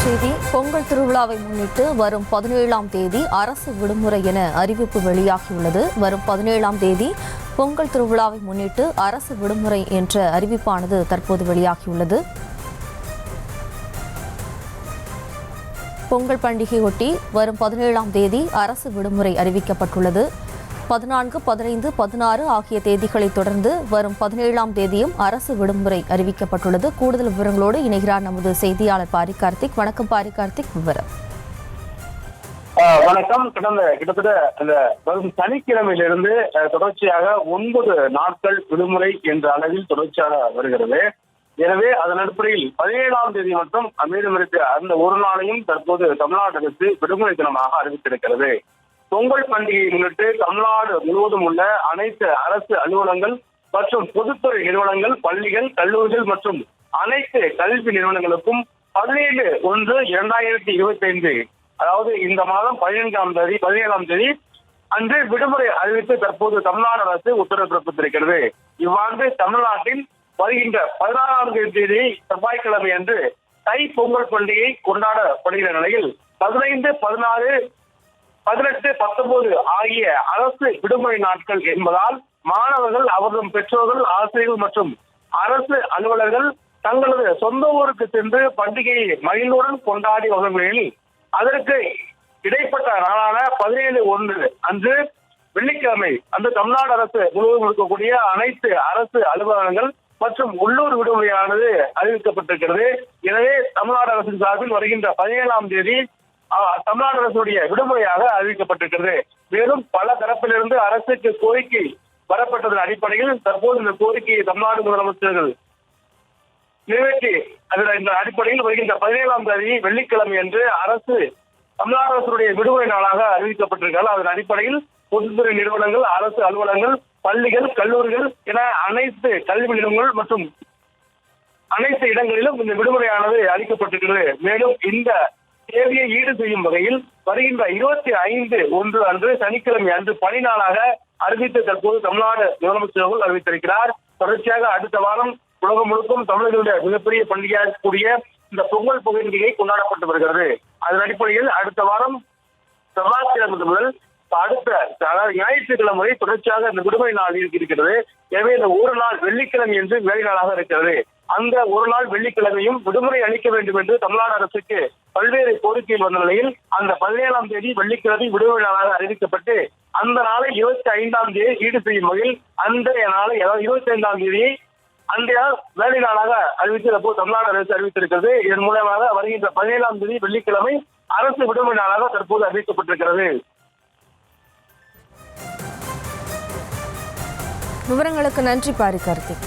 செய்தி. பொங்கல் திருவிழாவை முன்னிட்டு வரும் 17ஆம் தேதி அரசு விடுமுறை என அறிவிப்பு வெளியாகியுள்ளது. வரும் 17ஆம் தேதி பொங்கல் திருவிழாவை முன்னிட்டு அரசு விடுமுறை என்ற அறிவிப்பானது தற்போது வெளியாகியுள்ளது. பொங்கல் பண்டிகையொட்டி வரும் 17ஆம் தேதி அரசு விடுமுறை அறிவிக்கப்பட்டுள்ளது. 14, 15, 16 ஆகிய தேதிகளை தொடர்ந்து வரும் 17ஆம் தேதியும் அரசு விடுமுறை அறிவிக்கப்பட்டுள்ளது. கூடுதல் விவரங்களோடு இணைகிறார் நமது செய்தியாளர் பாரி கார்த்திக். வணக்கம் பாரி கார்த்திக், விவரம். வணக்கம். கிட்டத்தட்ட வரும் சனிக்கிழமையிலிருந்து தொடர்ச்சியாக 9 நாட்கள் விடுமுறை என்ற அளவில் தொடர்ச்சியாக வருகிறது. எனவே அதன் அடிப்படையில் 17ஆம் தேதி மட்டும் மீதம் இருக்க அந்த ஒரு நாளையும் தற்போது தமிழ்நாடு அரசு விடுமுறை தினமாக அறிவித்திருக்கிறது. பொங்கல் பண்டிகையை முன்னிட்டு தமிழ்நாடு முழுவதும் உள்ள அனைத்து அரசு அலுவலகங்கள் மற்றும் பொதுத்துறை நிறுவனங்கள், பள்ளிகள், கல்லூரிகள் மற்றும் அனைத்து கல்வி நிறுவனங்களுக்கும் 17/1/2025 அதாவது இந்த மாதம் 17ஆம் தேதி அன்று விடுமுறை அறிவித்து தற்போது தமிழ்நாடு அரசு உத்தரவு பிறப்பித்திருக்கிறது. இவ்வாண்டு தமிழ்நாட்டில் வருகின்ற 16ஆம் தேதி செவ்வாய்க்கிழமை அன்று தை பொங்கல் பண்டிகை கொண்டாடப்படுகிற நிலையில் 15, 16, 18, 19 ஆகிய அரசு விடுமுறை நாட்கள் என்பதால் மாணவர்கள், அவர்களும் பெற்றோர்கள், ஆசிரியர்கள் மற்றும் அரசு அலுவலர்கள் தங்களது சொந்த ஊருக்கு சென்று பண்டிகையை மகிழ்வுடன் கொண்டாடி வரும் நிலையில் அதற்கு இடைப்பட்ட நாளான 17/1 அன்று வெள்ளிக்கிழமை அன்று தமிழ்நாடு அரசு முழுவதும் இருக்கக்கூடிய அனைத்து அரசு அலுவலகங்கள் மற்றும் உள்ளூர் விடுமுறையானது அறிவிக்கப்பட்டிருக்கிறது. எனவே தமிழ்நாடு அரசின் சார்பில் வருகின்ற 17ஆம் தேதி தமிழ்நாடு அரசுடைய விடுமுறையாக அறிவிக்கப்பட்டிருக்கிறது. மேலும் பல தரப்பிலிருந்து அரசுக்கு கோரிக்கை வரப்பட்டதன் அடிப்படையில் தற்போது இந்த கோரிக்கையை தமிழ்நாடு முதலமைச்சர்கள் நிறைவேற்றி இந்த அடிப்படையில் வருகின்ற 17ஆம் தேதி வெள்ளிக்கிழமை அன்று தமிழ்நாடு அரசுடைய விடுமுறை நாளாக அறிவிக்கப்பட்டிருக்கிறது. அதன் அடிப்படையில் பொதுத்துறை நிறுவனங்கள், அரசு அலுவலகங்கள், பள்ளிகள், கல்லூரிகள் என அனைத்து கல்வி நிறுவனங்கள் மற்றும் அனைத்து இடங்களிலும் இந்த விடுமுறையானது அளிக்கப்பட்டிருக்கிறது. மேலும் இந்த தேவையை ஈடு செய்யும் வகையில் வருகின்ற 25/1 அன்று சனிக்கிழமை அன்று பணி நாளாக அறிவித்து தற்போது தமிழ்நாடு முதலமைச்சர்கள் அறிவித்திருக்கிறார். தொடர்ச்சியாக அடுத்த வாரம் உலகம் முழுக்கும் தமிழர்களுடைய மிகப்பெரிய பண்டிகையாக கூடிய இந்த பொங்கல் பண்டிகை கொண்டாடப்பட்டு வருகிறது. அதன் அடிப்படையில் அடுத்த வாரம் செவ்வாய்க்கிழமை முதல் அடுத்த ஞாயிற்றுக்கிழமை தொடர்ச்சியாக இந்த விடுமுறை நாள் இருக்கிறது. எனவே இந்த ஒரு நாள் வெள்ளிக்கிழமை என்று வேலை நாளாக இருக்கிறது. அந்த ஒரு நாள் வெள்ளிக்கிழமையும் விடுமுறை அளிக்க வேண்டும் என்று தமிழ்நாடு அரசுக்கு பல்வேறு கோரிக்கைகள் வந்த நிலையில் அந்த 17ஆம் தேதி வெள்ளிக்கிழமை விடுமுறை நாளாக அறிவிக்கப்பட்டு அந்த நாளை 25ஆம் தேதி ஈடு செய்யும் வகையில் அன்றைய நாளை, அதாவது 25ஆம் தேதியை அன்றைய வேலை நாளாக அறிவித்து தற்போது தமிழ்நாடு அரசு அறிவித்திருக்கிறது. இதன் மூலமாக வருகின்ற 17ஆம் தேதி வெள்ளிக்கிழமை அரசு விடுமுறை நாளாக தற்போது அறிவிக்கப்பட்டிருக்கிறது. விவரங்களுக்கு நன்றி பாரி கார்த்திக்.